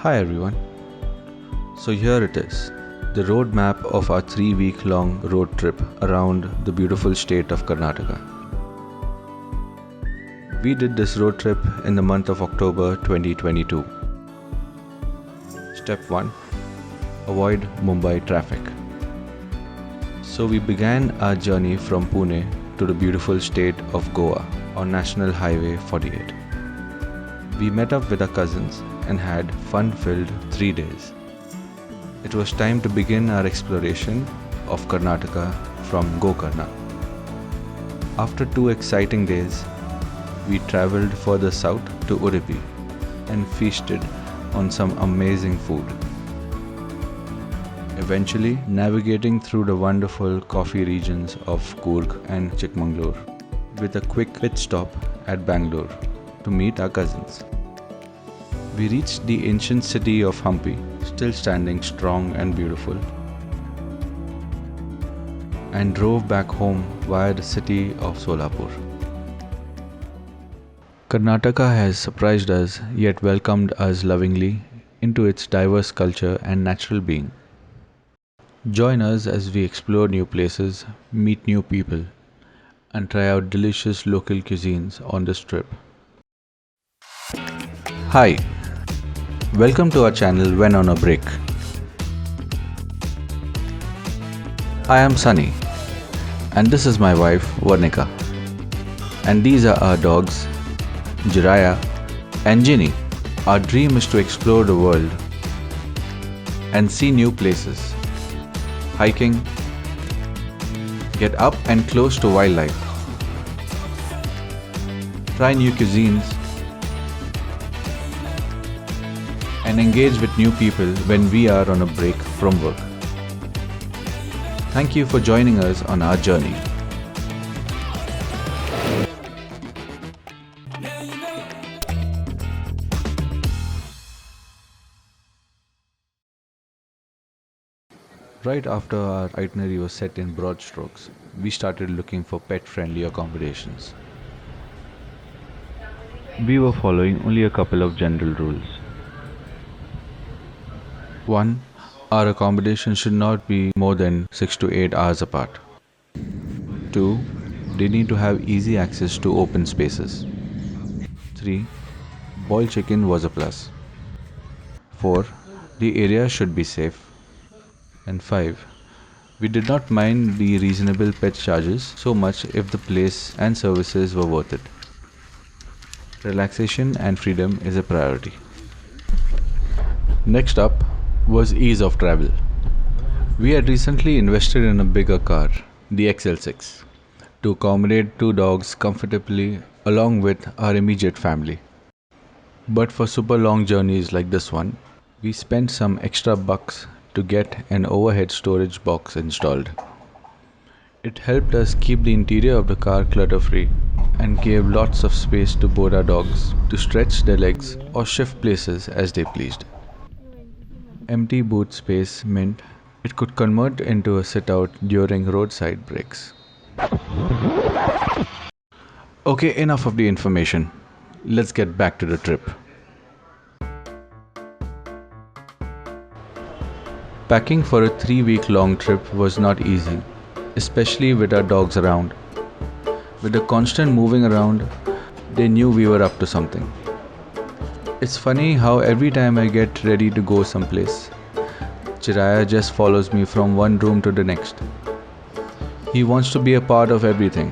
Hi everyone. So here it is, the roadmap of our 3-week long road trip around the beautiful state of Karnataka. We did this road trip in the month of October 2022. Step 1. Avoid Mumbai traffic. So we began our journey from Pune to the beautiful state of Goa on National Highway 48. We met up with our cousins and had fun-filled 3 days. It was time to begin our exploration of Karnataka from Gokarna. After 2 exciting days, we travelled further south to Udupi and feasted on some amazing food. Eventually navigating through the wonderful coffee regions of Coorg and Chikkamagaluru with a quick pit stop at Bangaluru to meet our cousins. We reached the ancient city of Hampi, still standing strong and beautiful, and drove back home via the city of Solapur. Karnataka has surprised us yet welcomed us lovingly into its diverse culture and natural being. Join us as we explore new places, meet new people, and try out delicious local cuisines on this trip. Hi, welcome to our channel When on a Break. I am Sunny, and this is my wife Varnika, and these are our dogs Jiraya and Ginny. Our dream is to explore the world and see new places, hiking, get up and close to wildlife, try new cuisines, and engage with new people when we are on a break from work. Thank you for joining us on our journey. Right after our itinerary was set in broad strokes, we started looking for pet-friendly accommodations. We were following only a couple of general rules. 1. Our accommodation should not be more than 6 to 8 hours apart. 2. They need to have easy access to open spaces. 3. Boiled chicken was a plus. 4. The area should be safe. And 5. We did not mind the reasonable pet charges so much if the place and services were worth it. Relaxation and freedom is a priority. Next up was ease of travel. We had recently invested in a bigger car, the XL6, to accommodate 2 dogs comfortably along with our immediate family. But for super long journeys like this one, we spent some extra bucks to get an overhead storage box installed. It helped us keep the interior of the car clutter-free and gave lots of space to both our dogs to stretch their legs or shift places as they pleased. Empty boot space meant it could convert into a sit-out during roadside breaks. Okay, enough of the information. Let's get back to the trip. Packing for a 3-week-long trip was not easy, especially with our dogs around. With the constant moving around, they knew we were up to something. It's funny how every time I get ready to go someplace, Jiraya just follows me from one room to the next. He wants to be a part of everything,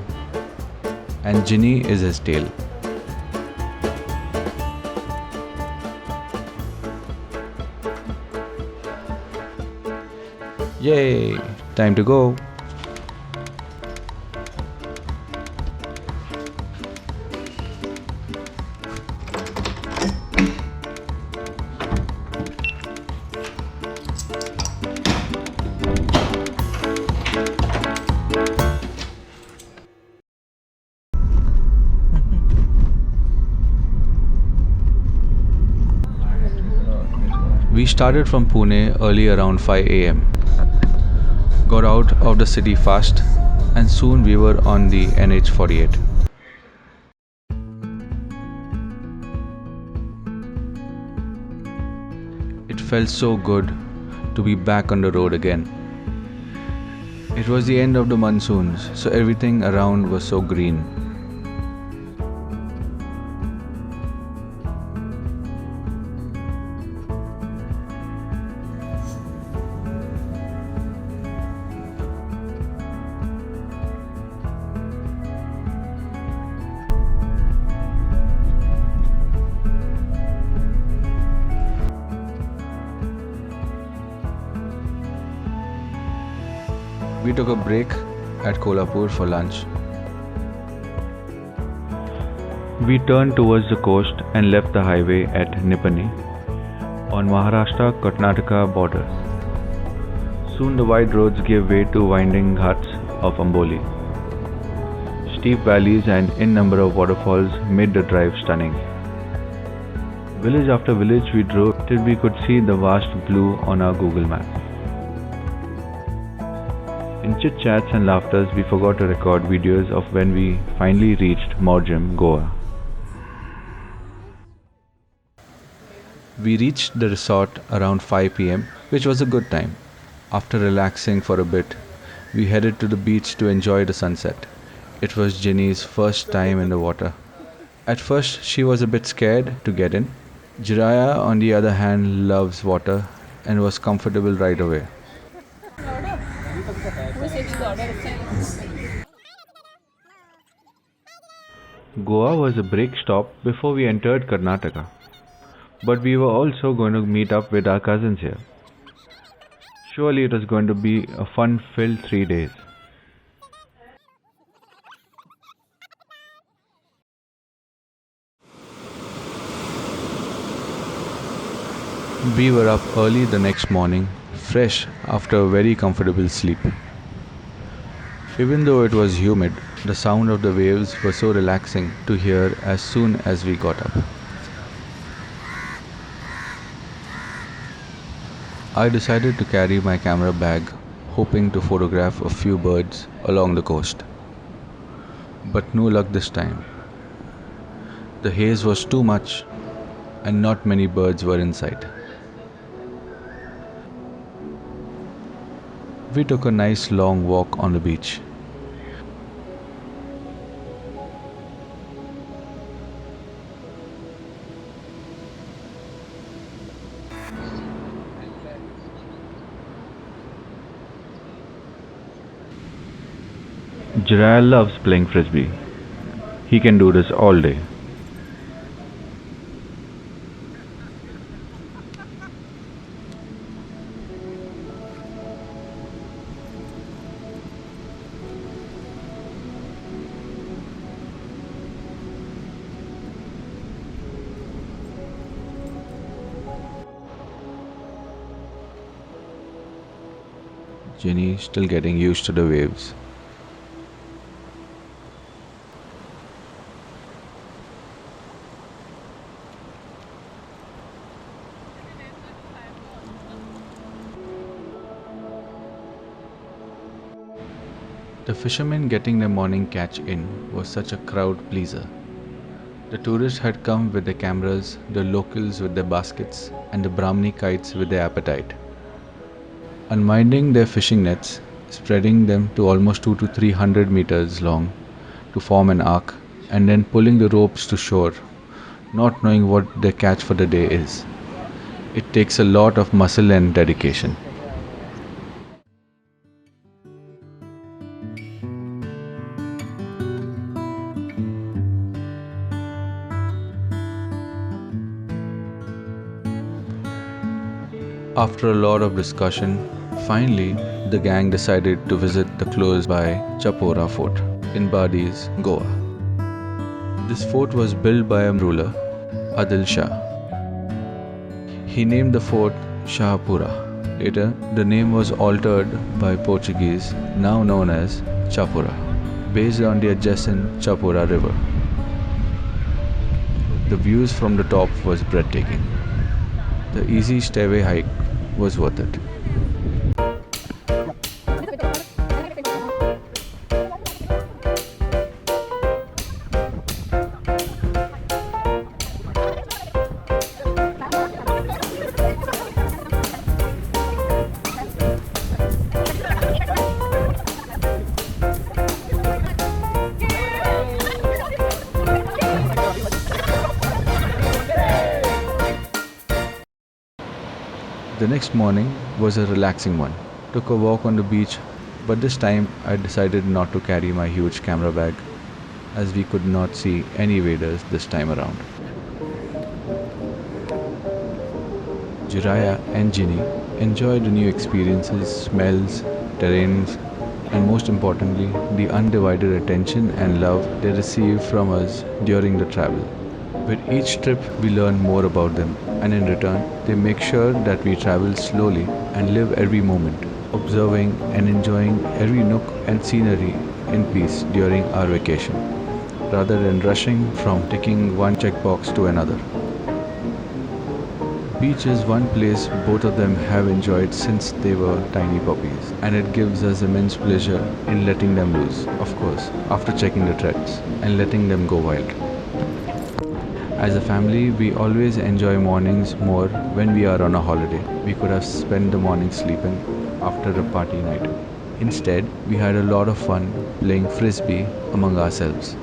and Ginny is his tail. Yay! Time to go! We started from Pune early around 5 am. Got out of the city fast and soon we were on the NH48. It felt so good to be back on the road again. It was the end of the monsoons, so everything around was so green. We took a break at Solapur for lunch. We turned towards the coast and left the highway at Nipani on Maharashtra-Karnataka border. Soon the wide roads gave way to winding ghats of Amboli. Steep valleys and n number of waterfalls made the drive stunning. Village after village we drove till we could see the vast blue on our Google map. In chit-chats and laughters, we forgot to record videos of when we finally reached Morjam, Goa. We reached the resort around 5 pm, which was a good time. After relaxing for a bit, we headed to the beach to enjoy the sunset. It was Jenny's first time in the water. At first, she was a bit scared to get in. Jiraya, on the other hand, loves water and was comfortable right away. Goa was a break stop before we entered Karnataka, but we were also going to meet up with our cousins here. Surely it was going to be a fun-filled 3 days. We were up early the next morning, fresh after a very comfortable sleep. Even though it was humid, the sound of the waves was so relaxing to hear as soon as we got up. I decided to carry my camera bag, hoping to photograph a few birds along the coast. But no luck this time. The haze was too much and not many birds were in sight. We took a nice long walk on the beach. Jiraya loves playing frisbee. He can do this all day. Jenny still getting used to the waves. The fishermen getting their morning catch in was such a crowd pleaser. The tourists had come with their cameras, the locals with their baskets, and the Brahmini kites with their appetite. Unwinding their fishing nets, spreading them to almost 200 to 300 meters long to form an arc, and then pulling the ropes to shore, not knowing what their catch for the day is. It takes a lot of muscle and dedication. After a lot of discussion, finally the gang decided to visit the close by Chapora Fort in Badis, Goa. This fort was built by a ruler, Adil Shah. He named the fort Shahpura. Later, the name was altered by Portuguese, now known as Chapura, based on the adjacent Chapura River. The views from the top was breathtaking. The easy stairway hike was worth it. The next morning was a relaxing one. Took a walk on the beach, but this time I decided not to carry my huge camera bag as we could not see any waders this time around. Jiraya and Ginny enjoyed the new experiences, smells, terrains, and most importantly, the undivided attention and love they received from us during the travel. With each trip, we learn more about them, and in return, they make sure that we travel slowly and live every moment, observing and enjoying every nook and scenery in peace during our vacation, rather than rushing from ticking one checkbox to another. Beach is one place both of them have enjoyed since they were tiny puppies, and it gives us immense pleasure in letting them loose, of course, after checking the threats and letting them go wild. As a family, we always enjoy mornings more when we are on a holiday. We could have spent the morning sleeping after a party night. Instead, we had a lot of fun playing frisbee among ourselves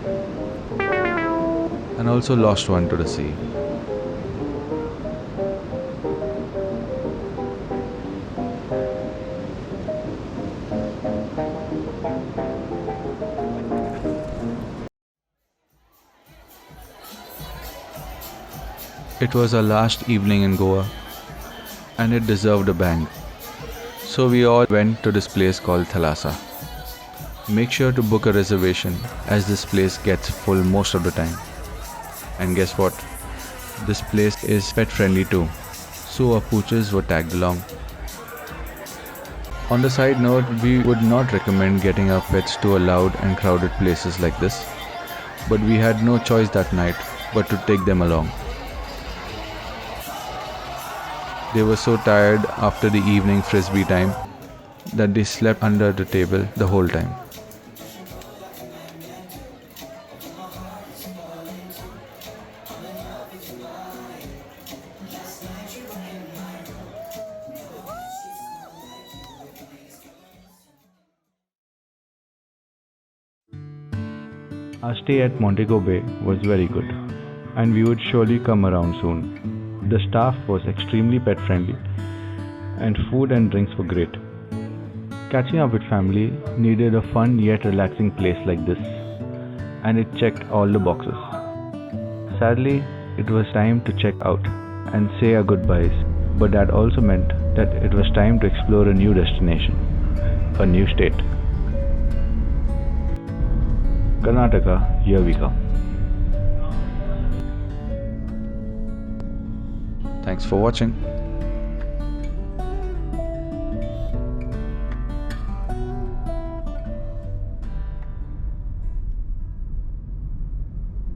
and also lost one to the sea. It was our last evening in Goa and it deserved a bang. So we all went to this place called Telsa. Make sure to book a reservation as this place gets full most of the time. And guess what? This place is pet friendly too. So our pooches were tagged along. On the side note, we would not recommend getting our pets to a loud and crowded places like this. But we had no choice that night but to take them along. They were so tired after the evening frisbee time that they slept under the table the whole time. Our stay at Montego Bay was very good, and we would surely come around soon. The staff was extremely pet friendly, and food and drinks were great. Catching up with family needed a fun yet relaxing place like this, and it checked all the boxes. Sadly, it was time to check out and say our goodbyes, but that also meant that it was time to explore a new destination, a new state. Karnataka, here we come. Thanks for watching.